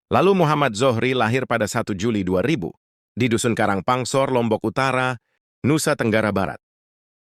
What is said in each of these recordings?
Lalu Muhammad Zohri lahir pada 1 Juli 2000 di Dusun Karangpangsor, Lombok Utara, Nusa Tenggara Barat.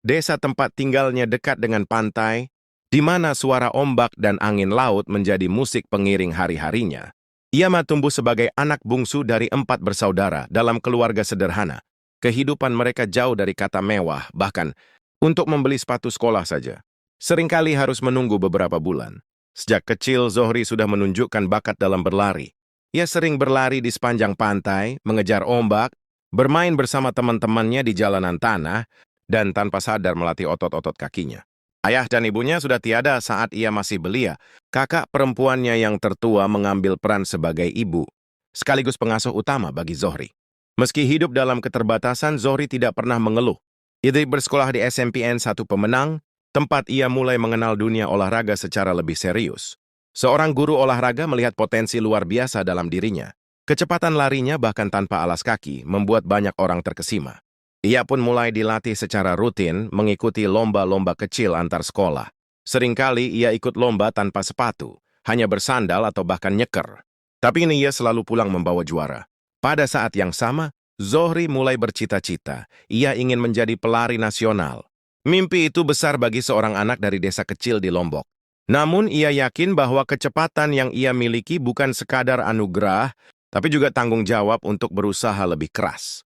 Desa tempat tinggalnya dekat dengan pantai, di mana suara ombak dan angin laut menjadi musik pengiring hari-harinya. Ia tumbuh sebagai anak bungsu dari 4 bersaudara dalam keluarga sederhana. Kehidupan mereka jauh dari kata mewah, bahkan untuk membeli sepatu sekolah saja. Seringkali harus menunggu beberapa bulan. Sejak kecil, Zohri sudah menunjukkan bakat dalam berlari. Ia sering berlari di sepanjang pantai, mengejar ombak, bermain bersama teman-temannya di jalanan tanah, dan tanpa sadar melatih otot-otot kakinya. Ayah dan ibunya sudah tiada saat ia masih belia. Kakak perempuannya yang tertua mengambil peran sebagai ibu, sekaligus pengasuh utama bagi Zohri. Meski hidup dalam keterbatasan, Zohri tidak pernah mengeluh. Ia bersekolah di SMPN 1 Pemenang, tempat ia mulai mengenal dunia olahraga secara lebih serius. Seorang guru olahraga melihat potensi luar biasa dalam dirinya. Kecepatan larinya bahkan tanpa alas kaki membuat banyak orang terkesima. Ia pun mulai dilatih secara rutin mengikuti lomba-lomba kecil antar sekolah. Seringkali ia ikut lomba tanpa sepatu, hanya bersandal atau bahkan nyeker. Tapi ini ia selalu pulang membawa juara. Pada saat yang sama, Zohri mulai bercita-cita. Ia ingin menjadi pelari nasional. Mimpi itu besar bagi seorang anak dari desa kecil di Lombok. Namun ia yakin bahwa kecepatan yang ia miliki bukan sekadar anugerah, tapi juga tanggung jawab untuk berusaha lebih keras.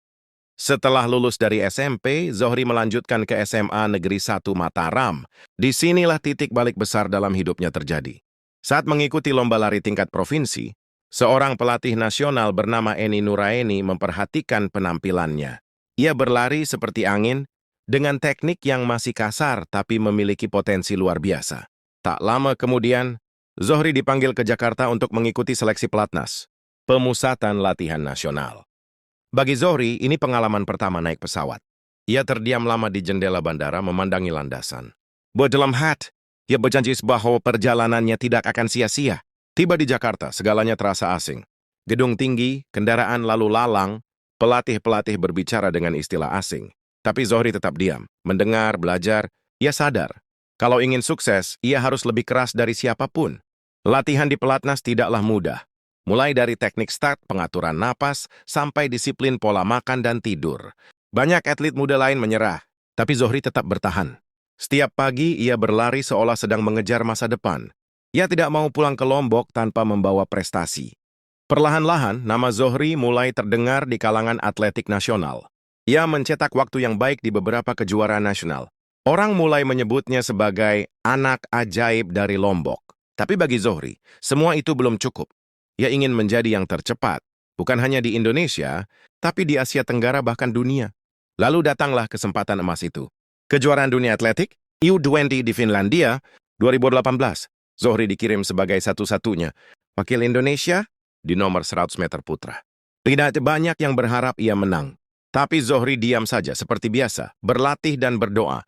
Setelah lulus dari SMP, Zohri melanjutkan ke SMA Negeri 1 Mataram. Disinilah titik balik besar dalam hidupnya terjadi. Saat mengikuti lomba lari tingkat provinsi, seorang pelatih nasional bernama Eni Nuraini memperhatikan penampilannya. Ia berlari seperti angin, dengan teknik yang masih kasar tapi memiliki potensi luar biasa. Tak lama kemudian, Zohri dipanggil ke Jakarta untuk mengikuti seleksi pelatnas, Pemusatan Latihan Nasional. Bagi Zohri, ini pengalaman pertama naik pesawat. Ia terdiam lama di jendela bandara memandangi landasan. Dalam hati, ia berjanji bahwa perjalanannya tidak akan sia-sia. Tiba di Jakarta, segalanya terasa asing. Gedung tinggi, kendaraan lalu lalang, pelatih-pelatih berbicara dengan istilah asing. Tapi Zohri tetap diam, mendengar, belajar. Ia sadar, kalau ingin sukses, ia harus lebih keras dari siapapun. Latihan di pelatnas tidaklah mudah. Mulai dari teknik start, pengaturan napas, sampai disiplin pola makan dan tidur. Banyak atlet muda lain menyerah, tapi Zohri tetap bertahan. Setiap pagi, ia berlari seolah sedang mengejar masa depan. Ia tidak mau pulang ke Lombok tanpa membawa prestasi. Perlahan-lahan, nama Zohri mulai terdengar di kalangan atletik nasional. Ia mencetak waktu yang baik di beberapa kejuaraan nasional. Orang mulai menyebutnya sebagai anak ajaib dari Lombok. Tapi bagi Zohri, semua itu belum cukup. Ia ingin menjadi yang tercepat, bukan hanya di Indonesia, tapi di Asia Tenggara bahkan dunia. Lalu datanglah kesempatan emas itu. Kejuaraan dunia atletik, U20 di Finlandia, 2018. Zohri dikirim sebagai satu-satunya wakil Indonesia di nomor 100 meter putra. Tidak banyak yang berharap ia menang. Tapi Zohri diam saja seperti biasa, berlatih dan berdoa.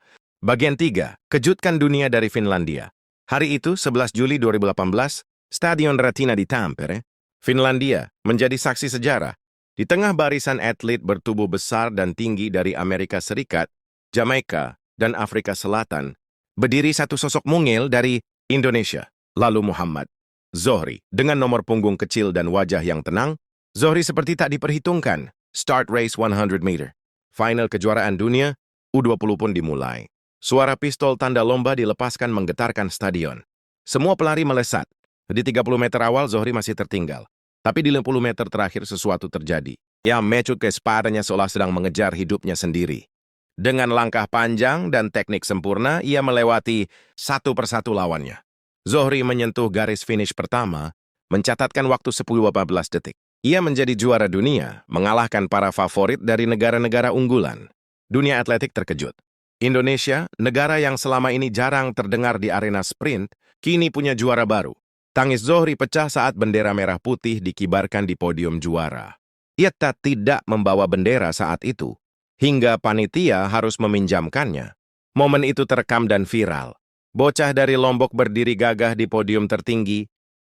Bagian 3, kejutkan dunia dari Finlandia. Hari itu, 11 Juli 2018, Stadion Ratina di Tampere, Finlandia, menjadi saksi sejarah. Di tengah barisan atlet bertubuh besar dan tinggi dari Amerika Serikat, Jamaika, dan Afrika Selatan, berdiri satu sosok mungil dari Indonesia, lalu Muhammad Zohri. Dengan nomor punggung kecil dan wajah yang tenang, Zohri seperti tak diperhitungkan. Start race 100 meter. Final kejuaraan dunia, U20 pun dimulai. Suara pistol tanda lomba dilepaskan menggetarkan stadion. Semua pelari melesat. Di 30 meter awal, Zohri masih tertinggal. Tapi di 50 meter terakhir sesuatu terjadi. Ia mecut ke sepadanya seolah sedang mengejar hidupnya sendiri. Dengan langkah panjang dan teknik sempurna, ia melewati satu persatu lawannya. Zohri menyentuh garis finish pertama, mencatatkan waktu 10-15 detik. Ia menjadi juara dunia, mengalahkan para favorit dari negara-negara unggulan. Dunia atletik terkejut. Indonesia, negara yang selama ini jarang terdengar di arena sprint, kini punya juara baru. Tangis Zohri pecah saat bendera merah putih dikibarkan di podium juara. Ia tidak membawa bendera saat itu, hingga panitia harus meminjamkannya. Momen itu terekam dan viral. Bocah dari Lombok berdiri gagah di podium tertinggi,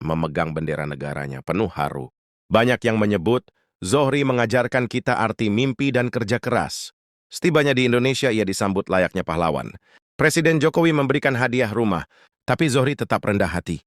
memegang bendera negaranya penuh haru. Banyak yang menyebut, Zohri mengajarkan kita arti mimpi dan kerja keras. Setibanya di Indonesia, ia disambut layaknya pahlawan. Presiden Jokowi memberikan hadiah rumah, tapi Zohri tetap rendah hati.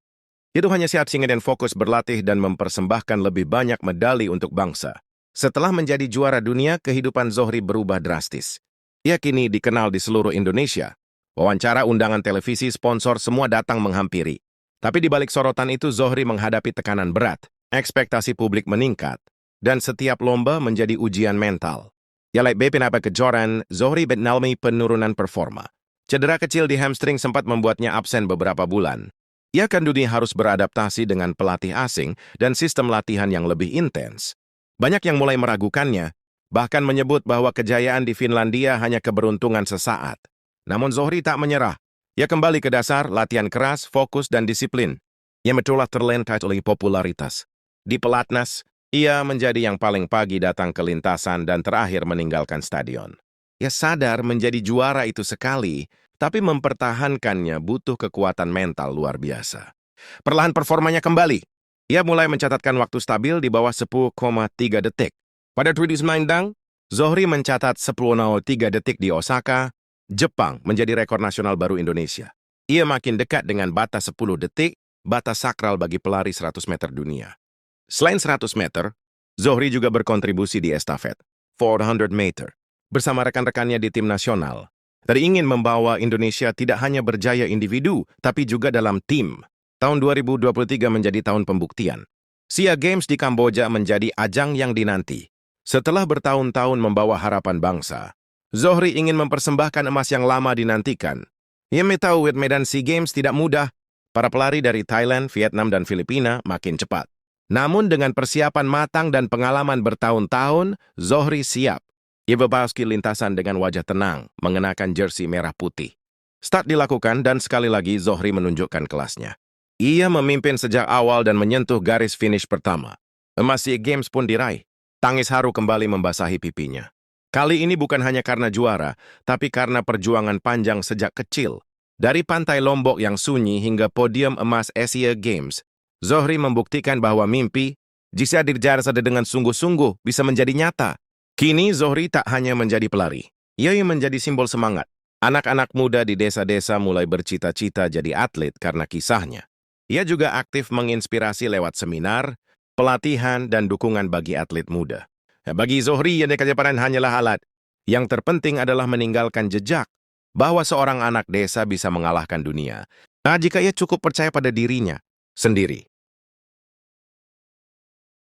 Itu hanya siap singa dan fokus berlatih dan mempersembahkan lebih banyak medali untuk bangsa. Setelah menjadi juara dunia, kehidupan Zohri berubah drastis. Ia kini dikenal di seluruh Indonesia. Wawancara, undangan televisi, sponsor semua datang menghampiri. Tapi di balik sorotan itu, Zohri menghadapi tekanan berat, ekspektasi publik meningkat, dan setiap lomba menjadi ujian mental. Ya, beberapa kejuaraan, Zohri mengalami penurunan performa. Cedera kecil di hamstring sempat membuatnya absen beberapa bulan. Ia kan dunia harus beradaptasi dengan pelatih asing dan sistem latihan yang lebih intens. Banyak yang mulai meragukannya, bahkan menyebut bahwa kejayaan di Finlandia hanya keberuntungan sesaat. Namun Zohri tak menyerah. Ia kembali ke dasar, latihan keras, fokus, dan disiplin. Ia betulah terlena oleh popularitas. Di pelatnas, ia menjadi yang paling pagi datang ke lintasan dan terakhir meninggalkan stadion. Ia sadar menjadi juara itu sekali, tapi mempertahankannya butuh kekuatan mental luar biasa. Perlahan performanya kembali. Ia mulai mencatatkan waktu stabil di bawah 10,3 detik. Pada 2009, Zohri mencatat 10,03 detik di Osaka, Jepang menjadi rekor nasional baru Indonesia. Ia makin dekat dengan batas 10 detik, batas sakral bagi pelari 100 meter dunia. Selain 100 meter, Zohri juga berkontribusi di estafet 400 meter bersama rekan-rekannya di tim nasional. Dan ingin membawa Indonesia tidak hanya berjaya individu, tapi juga dalam tim. Tahun 2023 menjadi tahun pembuktian. SEA Games di Kamboja menjadi ajang yang dinanti. Setelah bertahun-tahun membawa harapan bangsa, Zohri ingin mempersembahkan emas yang lama dinantikan. Ia tahu medan SEA Games tidak mudah. Para pelari dari Thailand, Vietnam, dan Filipina makin cepat. Namun dengan persiapan matang dan pengalaman bertahun-tahun, Zohri siap. Ia memasuki lintasan dengan wajah tenang, mengenakan jersey merah putih. Start dilakukan dan sekali lagi Zohri menunjukkan kelasnya. Ia memimpin sejak awal dan menyentuh garis finish pertama. Emas SEA Games pun diraih. Tangis haru kembali membasahi pipinya. Kali ini bukan hanya karena juara, tapi karena perjuangan panjang sejak kecil. Dari pantai Lombok yang sunyi hingga podium emas SEA Games, Zohri membuktikan bahwa mimpi, jika dijarah dengan sungguh-sungguh, bisa menjadi nyata. Kini Zohri tak hanya menjadi pelari, ia menjadi simbol semangat. Anak-anak muda di desa-desa mulai bercita-cita jadi atlet karena kisahnya. Ia juga aktif menginspirasi lewat seminar, pelatihan, dan dukungan bagi atlet muda. Bagi Zohri, yang kejapanan hanyalah alat. Yang terpenting adalah meninggalkan jejak, bahwa seorang anak desa bisa mengalahkan dunia. Nah, jika ia cukup percaya pada dirinya sendiri.